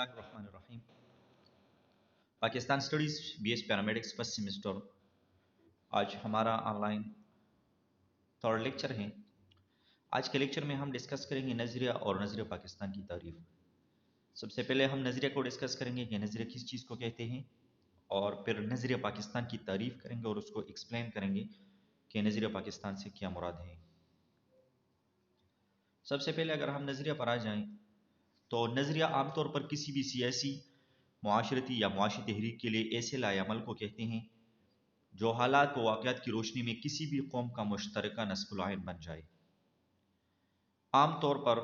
الرحمن الرحیم Pakistan studies B S paramedics first semester آج ہمارا آن لائن تھرڈ لیکچر ہے۔ آج کے لیکچر میں ہم ڈسکس کریں گے نظریہ اور نظریہ پاکستان کی تعریف۔ سب سے پہلے ہم نظریہ کو ڈسکس کریں گے کہ نظریہ کس چیز کو کہتے ہیں، اور پھر نظریہ پاکستان کی تعریف کریں گے اور اس کو ایکسپلین کریں گے کہ نظریہ پاکستان سے کیا مراد ہے۔ سب سے پہلے اگر ہم نظریہ پر آ جائیں تو نظریہ عام طور پر کسی بھی سیاسی، معاشرتی یا معاشی تحریک کے لیے ایسے لائے عمل کو کہتے ہیں جو حالات و واقعات کی روشنی میں کسی بھی قوم کا مشترکہ نصب العین بن جائے۔ عام طور پر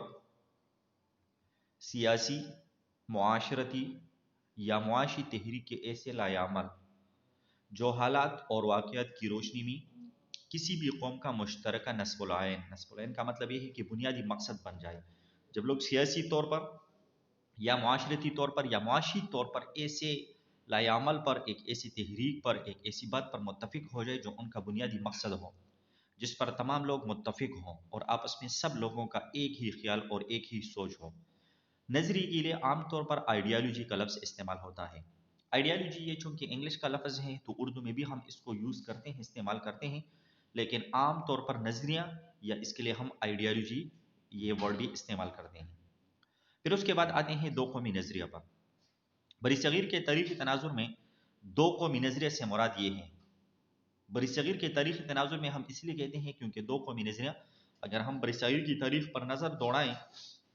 سیاسی، معاشرتی یا معاشی تحریک کے ایسے لائے عمل جو حالات اور واقعات کی روشنی میں کسی بھی قوم کا مشترکہ نصب العین کا مطلب یہ ہے کہ بنیادی مقصد بن جائے۔ جب لوگ سیاسی طور پر یا معاشرتی طور پر یا معاشی طور پر ایسے لائے عمل پر، ایک ایسی تحریک پر، ایک ایسی بات پر متفق ہو جائے جو ان کا بنیادی مقصد ہو، جس پر تمام لوگ متفق ہوں اور آپس میں سب لوگوں کا ایک ہی خیال اور ایک ہی سوچ ہو۔ نظریے کے لیے عام طور پر آئیڈیالوجی کا لفظ استعمال ہوتا ہے۔ آئیڈیالوجی یہ چونکہ انگلش کا لفظ ہے تو اردو میں بھی ہم اس کو یوز کرتے ہیں، استعمال کرتے ہیں، لیکن عام طور پر نظریہ یا اس کے لیے ہم آئیڈیالوجی یہ ورڈ بھی استعمال کرتے ہیں۔ پھر اس کے بعد آتے ہیں دو قومی نظریہ پر۔ بری صغیر کے تاریخی تناظر میں دو قومی نظریہ سے مراد یہ ہے۔ بری صغیر کے تاریخی تناظر میں ہم اس لیے کہتے ہیں کیونکہ دو قومی نظریہ، اگر ہم بری صغیر کی تاریخ پر نظر دوڑائیں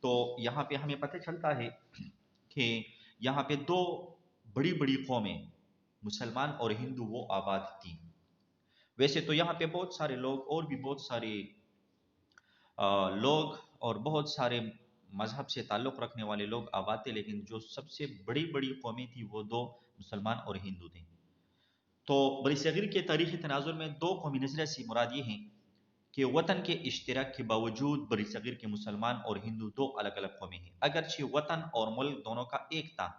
تو یہاں پہ ہمیں پتہ چلتا ہے کہ یہاں پہ دو بڑی بڑی قومیں، مسلمان اور ہندو، وہ آباد تھیں۔ ویسے تو یہاں پہ بہت سارے لوگ اور بھی بہت سارے لوگ اور بہت سارے مذہب سے تعلق رکھنے والے لوگ آباد تھے، لیکن جو سب سے بڑی بڑی قومیں تھیں وہ دو، مسلمان اور ہندو تھے۔ تو بری صغیر کے تاریخی تناظر میں دو قومی نظریہ سے مراد یہ ہیں کہ وطن کے اشتراک کے باوجود بری صغیر کے مسلمان اور ہندو دو الگ الگ قومیں ہیں۔ اگرچہ وطن اور ملک دونوں کا ایک تھا،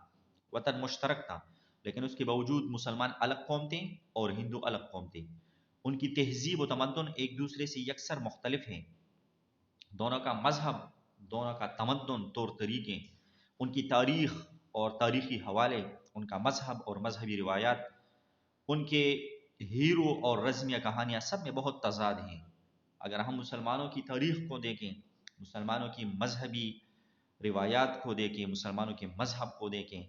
وطن مشترک تھا، لیکن اس کے باوجود مسلمان الگ قوم تھے اور ہندو الگ قوم تھے۔ ان کی تہذیب و تمدن ایک دوسرے سے یکسر مختلف ہیں۔ دونوں کا مذہب، دونوں کا تمدن، طور طریقے، ان کی تاریخ اور تاریخی حوالے، ان کا مذہب اور مذہبی روایات، ان کے ہیرو اور رزمیہ کہانیاں سب میں بہت تضاد ہیں۔ اگر ہم مسلمانوں کی تاریخ کو دیکھیں، مسلمانوں کی مذہبی روایات کو دیکھیں، مسلمانوں کے مذہب کو دیکھیں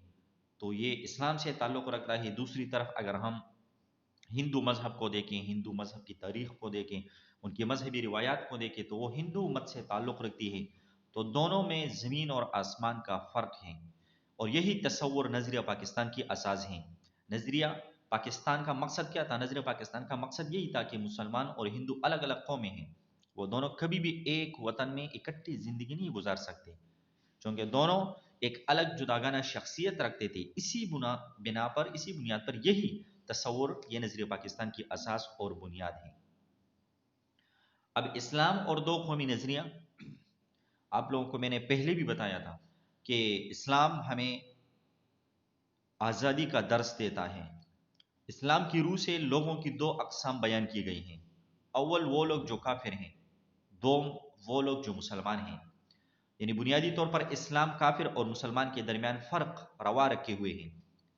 تو یہ اسلام سے تعلق رکھتا ہے۔ دوسری طرف اگر ہم ہندو مذہب کو دیکھیں، ہندو مذہب کی تاریخ کو دیکھیں، ان کی مذہبی روایات کو دیکھیں تو وہ ہندو مت سے تعلق رکھتی ہے۔ تو دونوں میں زمین اور آسمان کا فرق ہے، اور یہی تصور نظریہ پاکستان کی اساس ہیں۔ نظریہ پاکستان کا مقصد کیا تھا؟ نظریہ پاکستان کا مقصد یہی تھا کہ مسلمان اور ہندو الگ الگ قومیں ہیں، وہ دونوں کبھی بھی ایک وطن میں اکٹھی زندگی نہیں گزار سکتے، چونکہ دونوں ایک الگ جداگانہ شخصیت رکھتے تھے۔ اسی بنیاد پر یہی تصور، یہ نظریہ پاکستان کی اساس اور بنیاد ہے۔ اب اسلام اور دو قومی نظریہ، آپ لوگوں کو میں نے پہلے بھی بتایا تھا کہ اسلام ہمیں آزادی کا درس دیتا ہے۔ اسلام کی روح سے لوگوں کی دو اقسام بیان کی گئی ہیں۔ اول وہ لوگ جو کافر ہیں، دوم وہ لوگ جو مسلمان ہیں۔ یعنی بنیادی طور پر اسلام کافر اور مسلمان کے درمیان فرق روا رکھے ہوئے ہیں۔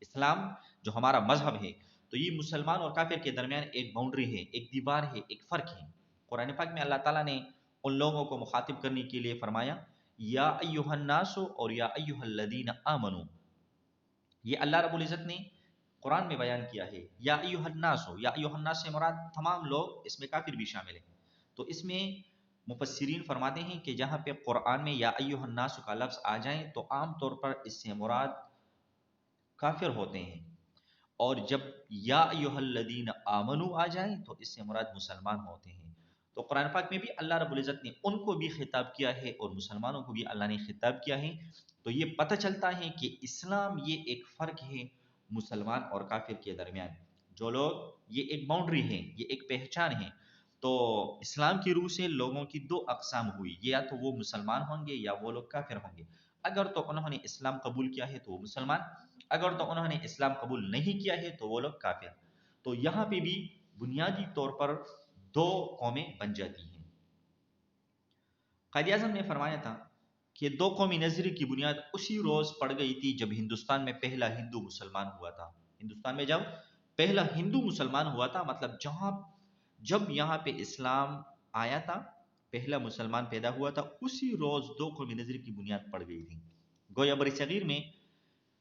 اسلام جو ہمارا مذہب ہے تو یہ مسلمان اور کافر کے درمیان ایک باؤنڈری ہے، ایک دیوار ہے، ایک فرق ہے۔ قرآن پاک میں اللہ تعالیٰ نے ان لوگوں کو مخاطب کرنے کے لیے فرمایا یا ایھا الناس اور یا ایھا الذین آمنوا۔ یہ اللہ رب العزت نے قرآن میں بیان کیا ہے، یا ایھا الناس، یا ایھا الناس سے مراد تمام لوگ، اس میں کافر بھی شامل ہیں۔ تو اس میں مفسرین فرماتے ہیں کہ جہاں پہ قرآن میں یا ایھا الناس کا لفظ آ جائیں تو عام طور پر اس سے مراد کافر ہوتے ہیں، اور جب یا ایھا الذین آمنوا آ جائیں تو اس سے مراد مسلمان ہوتے ہیں۔ تو قرآن پاک میں بھی اللہ رب العزت نے ان کو بھی خطاب کیا ہے اور مسلمانوں کو بھی اللہ نے خطاب کیا ہے۔ تو یہ پتہ چلتا ہے کہ اسلام یہ ایک فرق ہے مسلمان اور کافر کے درمیان، جو لوگ، یہ ایک باؤنڈری ہے، یہ ایک پہچان ہے۔ تو اسلام کی روح سے لوگوں کی دو اقسام ہوئی، یا تو وہ مسلمان ہوں گے یا وہ لوگ کافر ہوں گے۔ اگر تو انہوں نے اسلام قبول کیا ہے تو وہ مسلمان، اگر تو انہوں نے اسلام قبول نہیں کیا ہے تو وہ لوگ کافر۔ تو یہاں پہ بھی بنیادی طور پر دو قومیں بن جاتی ہیں۔ قائد اعظم نے فرمایا تھا کہ دو قومی نظریے کی بنیاد اسی روز پڑ گئی تھی جب ہندوستان میں پہلا ہندو مسلمان ہوا تھا. ہندوستان میں جب پہلا ہندو مسلمان ہوا تھا، مطلب جب یہاں پہ اسلام آیا تھا، پہلا مسلمان پیدا ہوا تھا، اسی روز دو قومی نظریے کی بنیاد پڑ گئی تھی. گویا بر صغیر میں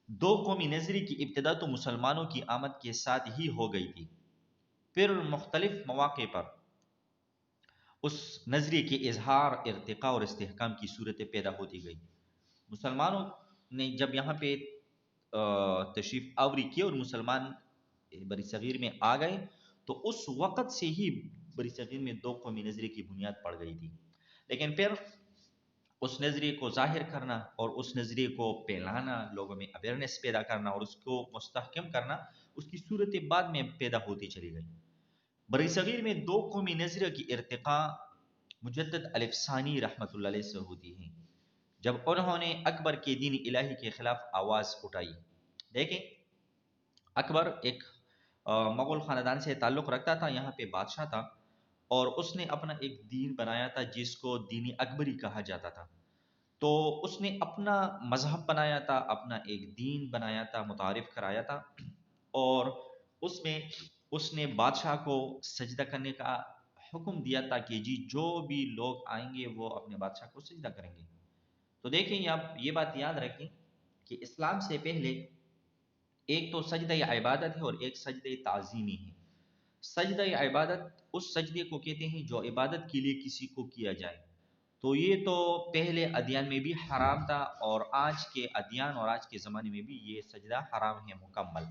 دو قومی نظریے کی ابتدا تو مسلمانوں کی آمد کے ساتھ ہی ہو گئی تھی. پھر مختلف مواقع پر اس نظریے کے اظہار، ارتقاء اور استحکام کی صورتیں پیدا ہوتی گئی. مسلمانوں نے جب یہاں پہ تشریف آوری کی اور مسلمان بر صغیر میں آ گئے تو اس وقت سے ہی بر صغیر میں دو قومی نظریے کی بنیاد پڑ گئی تھی. لیکن پھر اس نظریے کو ظاہر کرنا اور اس نظریے کو پھیلانا، لوگوں میں اویئرنیس پیدا کرنا اور اس کو مستحکم کرنا، اس کی صورتیں بعد میں پیدا ہوتی چلی گئی. بر صغیر میں دو قومی نظریے کی ارتقاء مجدد الف ثانی رحمۃ اللہ علیہ سے ہوتی ہے، جب انہوں نے اکبر کے دین الہی کے خلاف آواز اٹھائی. دیکھیں، اکبر ایک مغل خاندان سے تعلق رکھتا تھا، یہاں پہ بادشاہ تھا، اور اس نے اپنا ایک دین بنایا تھا جس کو دین اکبری کہا جاتا تھا. تو اس نے اپنا مذہب بنایا تھا، اپنا ایک دین بنایا تھا، متعارف کرایا تھا، اور اس میں اس نے بادشاہ کو سجدہ کرنے کا حکم دیا تھا کہ جی جو بھی لوگ آئیں گے وہ اپنے بادشاہ کو سجدہ کریں گے. تو دیکھیں آپ یہ بات یاد رکھیں کہ اسلام سے پہلے ایک تو سجدہ عبادت ہے اور ایک سجدہ تعظیمی ہے. سجدہ عبادت اس سجدے کو کہتے ہیں جو عبادت کے لیے کسی کو کیا جائے. تو یہ تو پہلے ادیان میں بھی حرام تھا، اور آج کے ادیان اور آج کے زمانے میں بھی یہ سجدہ حرام ہے مکمل.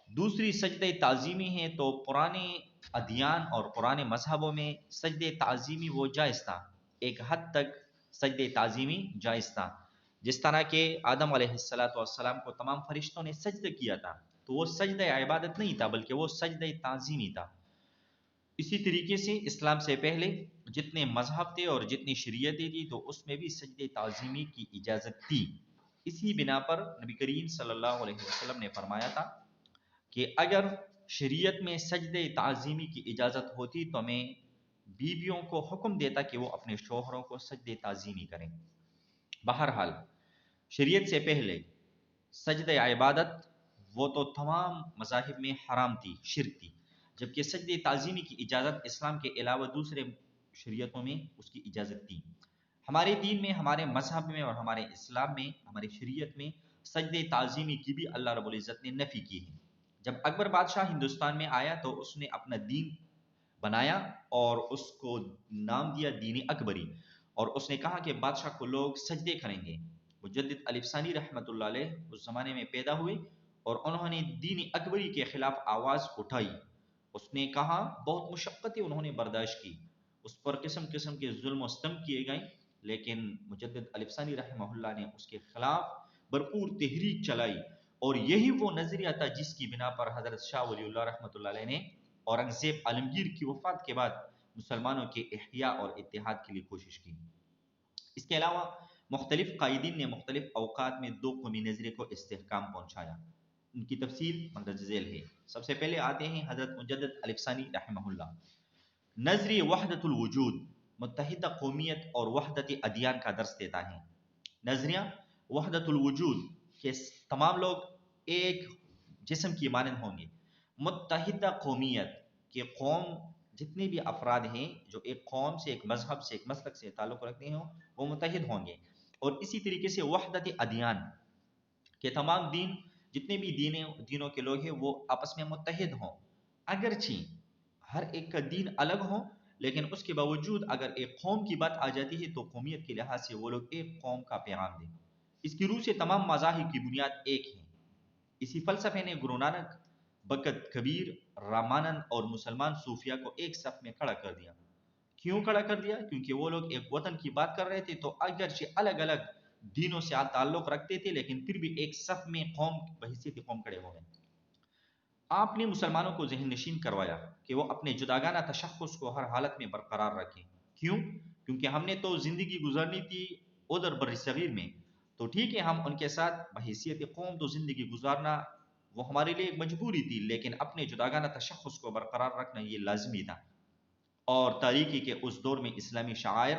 دوسری سجدہ تعظیمی ہے، تو پرانے ادیان اور پرانے مذہبوں میں سجدہ تعظیمی وہ جائز تھا، ایک حد تک سجدہ تعظیمی جائز تھا. جس طرح کہ آدم علیہ السلام کو تمام فرشتوں نے سجدہ کیا تھا، تو وہ سجدہ عبادت نہیں تھا بلکہ وہ سجدہ تعظیمی تھا. اسی طریقے سے اسلام سے پہلے جتنے مذہب تھے اور جتنی شریعتیں تھی تو اس میں بھی سجدہ تعظیمی کی اجازت تھی. اسی بنا پر نبی کریم صلی اللہ علیہ وسلم نے فرمایا تھا کہ اگر شریعت میں سجدہ تعظیمی کی اجازت ہوتی تو میں بیویوں کو حکم دیتا کہ وہ اپنے شوہروں کو سجدہ تعظیمی کریں. بہرحال شریعت سے پہلے سجدہ عبادت وہ تو تمام مذاہب میں حرام تھی، شرک تھی، جبکہ سجدہ تعظیمی کی اجازت اسلام کے علاوہ دوسرے شریعتوں میں اس کی اجازت تھی. ہمارے دین میں، ہمارے مذہب میں اور ہمارے اسلام میں، ہماری شریعت میں سجدہ تعظیمی کی بھی اللہ رب العزت نے نفی کی ہے. جب اکبر بادشاہ ہندوستان میں آیا تو اس نے اپنا دین بنایا اور اس کو نام دیا دین اکبری، اور اس نے کہا کہ بادشاہ کو لوگ سجدے کریں گے. مجدد الف ثانی رحمۃ اللہ علیہ اس زمانے میں پیدا ہوئے اور انہوں نے دین اکبری کے خلاف آواز اٹھائی. اس نے کہا، بہت مشقتیں انہوں نے برداشت کی، اس پر قسم قسم کے ظلم و ستم کیے گئے، لیکن مجدد الف ثانی رحمہ اللہ نے اس کے خلاف بھرپور تحریک چلائی. اور یہی وہ نظریہ تھا جس کی بنا پر حضرت شاہ ولی اللہ رحمۃ اللہ علیہ نے اورنگزیب عالمگیر کی وفات کے بعد مسلمانوں کے احیاء اور اتحاد کے لیے کوشش کی. اس کے علاوہ مختلف قائدین نے مختلف اوقات میں دو قومی نظریے کو استحکام پہنچایا. ان کی تفصیل مندرج ذیل ہے. سب سے پہلے آتے ہیں حضرت مجدد الف ثانی رحمہ اللہ. نظریہ وحدت الوجود متحدہ قومیت اور وحدت ادیان کا درس دیتا ہے. نظریہ وحدت الوجود کہ تمام لوگ ایک جسم کی مانند ہوں گے. متحدہ قومیت کہ قوم جتنے بھی افراد ہیں جو ایک قوم سے، ایک مذہب سے، ایک مسلک سے تعلق رکھتے ہوں وہ متحد ہوں گے. اور اسی طریقے سے وحدت ادیان کہ تمام دین، جتنے بھی دینوں کے لوگ ہیں وہ آپس میں متحد ہوں. اگرچہ ہر ایک کا دین الگ ہو، لیکن اس کے باوجود اگر ایک قوم کی بات آ جاتی ہے تو قومیت کے لحاظ سے وہ لوگ ایک قوم کا پیغام دیں. اس کی روح سے تمام مذاہب کی بنیاد ایک ہے. اسی فلسفے نے گرو نانک، بھگت کبیر، رامانند اور مسلمان صوفیہ کو ایک صف میں کھڑا کر دیا. کیوں کھڑا کر دیا؟ کیونکہ وہ لوگ ایک وطن کی بات کر رہے تھے، تو اگرچہ الگ الگ دینوں سے تعلق رکھتے تھے لیکن پھر بھی ایک صف میں قوم بحیثیت قوم کھڑے ہو گئے. آپ نے مسلمانوں کو ذہن نشین کروایا کہ وہ اپنے جداگانہ تشخص کو ہر حالت میں برقرار رکھیں. کیوں؟ کیونکہ ہم نے تو زندگی گزارنی تھی ادھر بر صغیر میں، تو ٹھیک ہے ہم ان کے ساتھ بحیثیت قوم تو زندگی گزارنا وہ ہمارے لیے ایک مجبوری تھی، لیکن اپنے جداگانہ تشخص کو برقرار رکھنا یہ لازمی تھا. اور تاریخی کے اس دور میں اسلامی شعائر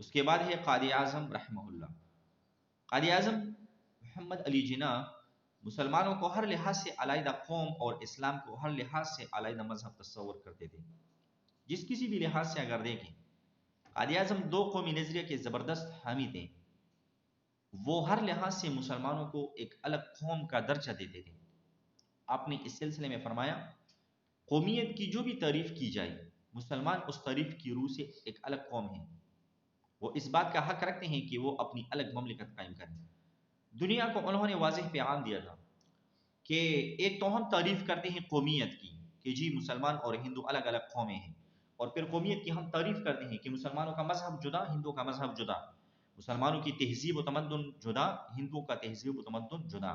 اس کے بعد ہے قائد اعظم رحمہ اللہ. قائد اعظم محمد علی جناح مسلمانوں کو ہر لحاظ سے علیحدہ قوم اور اسلام کو ہر لحاظ سے علیحدہ مذہب تصور کرتے تھے. جس کسی بھی لحاظ سے اگر دیکھیں، قائد اعظم دو قومی نظریے کے زبردست حامی تھے. وہ ہر لحاظ سے مسلمانوں کو ایک الگ قوم کا درجہ دیتے تھے. آپ نے اس سلسلے میں فرمایا، قومیت کی جو بھی تعریف کی جائے، مسلمان اس تعریف کی روح سے ایک الگ قوم ہے. وہ اس بات کا حق رکھتے ہیں کہ وہ اپنی الگ مملکت قائم کریں. دنیا کو انہوں نے واضح پیغام دیا تھا کہ ایک تو ہم تعریف کرتے ہیں قومیت کی کہ جی مسلمان اور ہندو الگ الگ قومیں ہیں، اور پھر قومیت کی ہم تعریف کرتے ہیں کہ مسلمانوں کا مذہب جدا، ہندوؤں کا مذہب جدا، مسلمانوں کی تہذیب و تمدن جدا، ہندوؤں کا تہذیب و تمدن جدا،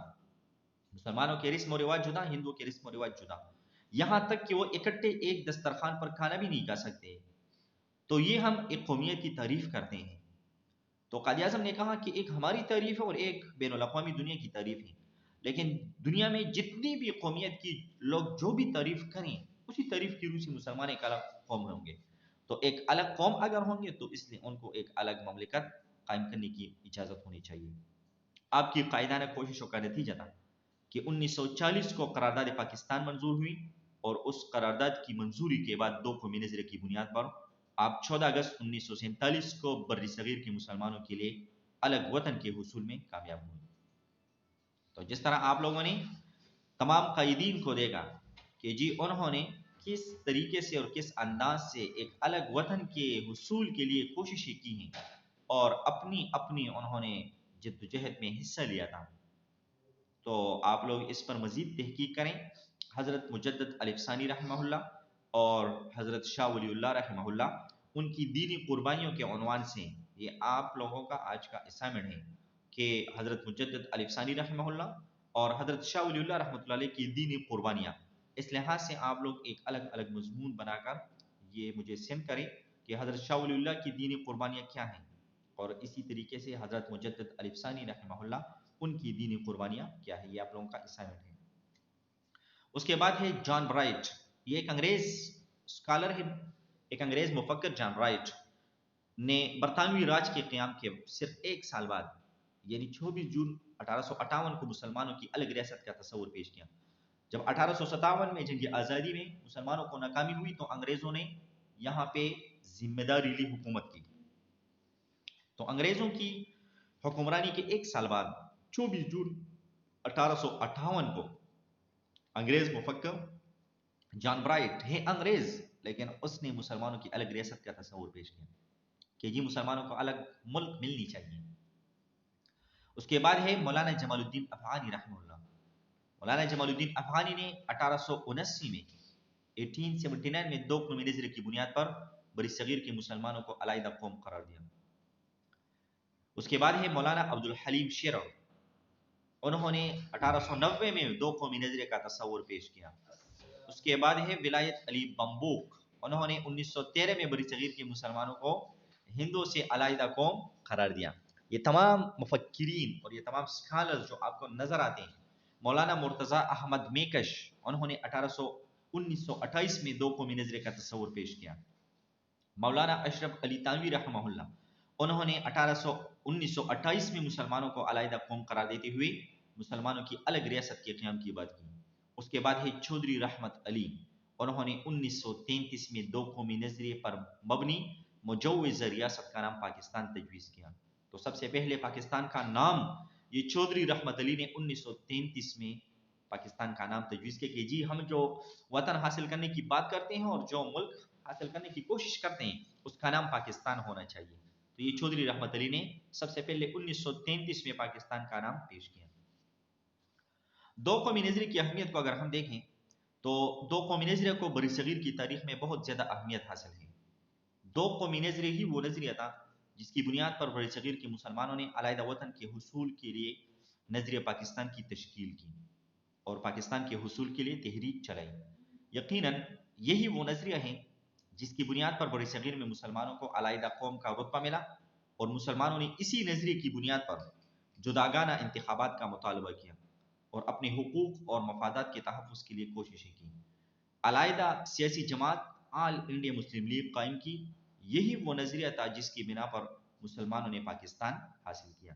مسلمانوں کے رسم و رواج جدا، ہندوؤں کے رسم و رواج جدا، یہاں تک کہ وہ اکٹھے ایک دسترخوان پر کھانا بھی نہیں کھا سکتے. تو یہ ہم ایک قومیت کی تعریف کرتے ہیں. تو قائد اعظم نے کہا کہ ایک ہماری تعریف ہے اور ایک بین الاقوامی دنیا کی تعریف ہے، لیکن دنیا میں جتنی بھی قومیت کی لوگ جو بھی تعریف کریں، اسی تعریف کی روح سے مسلمان ایک الگ قوم ہوں گے. تو ایک الگ قوم اگر ہوں گے تو اس لیے ان کو ایک الگ مملکت قائم کرنے کی اجازت ہونی چاہیے. آپ کی قائدانہ کوششوں کا نتیجہ تھا کہ 1940 کو قرارداد پاکستان منظور ہوئی، اور اس قرارداد کی منظوری کے بعد دو قومی نظریے کی بنیاد پر آپ 14 اگست 1947 کو بر صغیر کے مسلمانوں کے لیے الگ وطن کے حصول میں کامیاب ہوئے. تو جس طرح آپ لوگوں نے تمام قائدین کو دیکھا کہ جی انہوں نے کس طریقے سے اور کس انداز سے ایک الگ وطن کے حصول کے لیے کوششیں کی ہیں اور اپنی اپنی انہوں نے جدوجہد میں حصہ لیا تھا، تو آپ لوگ اس پر مزید تحقیق کریں. حضرت مجدد الف ثانی رحمہ اللہ اور حضرت شاہ ولی اللہ رحمہ اللہ، ان کی دینی قربانیوں کے عنوان سے یہ آپ لوگوں کا آج کا اسائنمنٹ ہے کہ حضرت مجدد الف ثانی رحمہ اللہ اور حضرت شاہ ولی اللہ رحمۃ اللہ علیہ کی دینی قربانیاں، اس لحاظ سے آپ لوگ ایک الگ الگ مضمون بنا کر یہ مجھے سینڈ کریں کہ حضرت شاہ ولی اللہ کی دینی قربانیاں کیا ہیں، اور اسی طریقے سے حضرت مجدد الف ثانی رحمہ اللہ ان کی دینی قربانیاں کیا ہے. یہ آپ لوگوں کا اسائنمنٹ ہے. اس کے بعد ہے جان برائٹ. یہ ایک انگریز اسکالر ہے، ایک انگریز مفکر. جان برائٹ نے برطانوی راج کے قیام کے صرف ایک سال بعد یعنی 24 جون 1858 کو مسلمانوں کی الگ ریاست کا تصور پیش کیا. جب 1857 میں جنگ آزادی میں مسلمانوں کو ناکامی ہوئی تو انگریزوں نے یہاں پہ ذمہ داری لی حکومت کی. تو انگریزوں کی حکمرانی کے ایک سال بعد 24 جون 1858 کو انگریز مفکر جان برائٹ ہے انگریز، لیکن اس نے مسلمانوں کی الگ ریاست کا تصور پیش کیا کہ جی مسلمانوں کو الگ ملک ملنی چاہیے. اس کے بعد ہے مولانا جمال الدین افغانی رحمہ اللہ. مولانا جمال الدین افغانی نے 1879 میں 1879 میں دو قومی نظریے کی بنیاد پر بر صغیر کے مسلمانوں کو علیحدہ قوم قرار دیا. اس کے بعد ہے مولانا عبد الحلیم شیرو. انہوں نے 1890 میں دو قومی نظریے کا تصور پیش کیا. اس کے بعد ہے ولایت علی بمبوک. انہوں نے 1913 میں بر صغیر کے مسلمانوں کو ہندوؤں سے علیحدہ قوم قرار دیا. یہ تمام مفکرین اور یہ تمام اسکالرز جو آپ کو نظر آتے ہیں، مولانا مرتضیٰ احمد میکش، انہوں نے 1928 میں دو قومی نظریے کا تصور پیش کیا. مولانا اشرف علی تانوی رحمہ اللہ، انہوں نے 1928 میں مسلمانوں کو علیحدہ قوم قرار دیتے ہوئے مسلمانوں کی الگ ریاست کے قیام کی بات کی. اس کے بعد ہے چودھری رحمت علی. انہوں نے 1933 میں دو قومی نظریے پر مبنی مجوز ریاست کا نام پاکستان تجویز کیا. تو سب سے پہلے پاکستان کا نام یہ چودھری رحمت علی نے 1933 میں پاکستان کا نام تجویز کیا کہ جی ہم جو وطن حاصل کرنے کی بات کرتے ہیں اور جو ملک حاصل کرنے کی کوشش کرتے ہیں اس کا نام پاکستان ہونا چاہیے. تو یہ چودھری رحمت علی نے سب سے پہلے 1933 میں پاکستان کا نام پیش کیا. دو قومی نظریے کی اہمیت کو اگر ہم دیکھیں تو دو قومی نظریے کو بر صغیر کی تاریخ میں بہت زیادہ اہمیت حاصل ہے. دو قومی نظریے ہی وہ نظریہ تھا جس کی بنیاد پر بر صغیر کے مسلمانوں نے علیحدہ وطن کے حصول کے لیے نظریہ پاکستان کی تشکیل کی اور پاکستان کے حصول کے لیے تحریک چلائی. یقیناً یہی وہ نظریہ ہیں جس کی بنیاد پر بر صغیر میں مسلمانوں کو علیحدہ قوم کا رتبہ ملا، اور مسلمانوں نے اسی نظریے کی بنیاد پر جداگانہ انتخابات کا مطالبہ کیا اور اپنے حقوق اور مفادات کے تحفظ کے لیے کوششیں کی. علیحدہ سیاسی جماعت آل انڈیا مسلم لیگ قائم کی. یہی وہ نظریہ تھا جس کی بنا پر مسلمانوں نے پاکستان حاصل کیا۔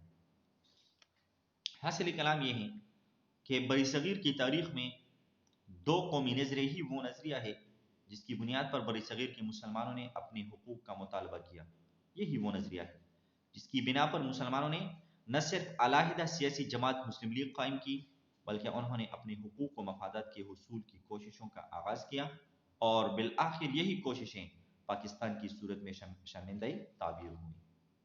حاصل کلام یہ ہے کہ بری صغیر کی تاریخ میں دو قومی نظریے ہی وہ نظریہ ہے جس کی بنیاد پر بری صغیر کے مسلمانوں نے اپنے حقوق کا مطالبہ کیا۔ یہی وہ نظریہ ہے جس کی بنا پر مسلمانوں نے نہ صرف علیحدہ سیاسی جماعت مسلم لیگ قائم کی، بلکہ انہوں نے اپنے حقوق و مفادات کے حصول کی کوششوں کا آغاز کیا، اور بالآخر یہی کوششیں پاکستان کی صورت میں شرمندہ تعبیر ہوئیں۔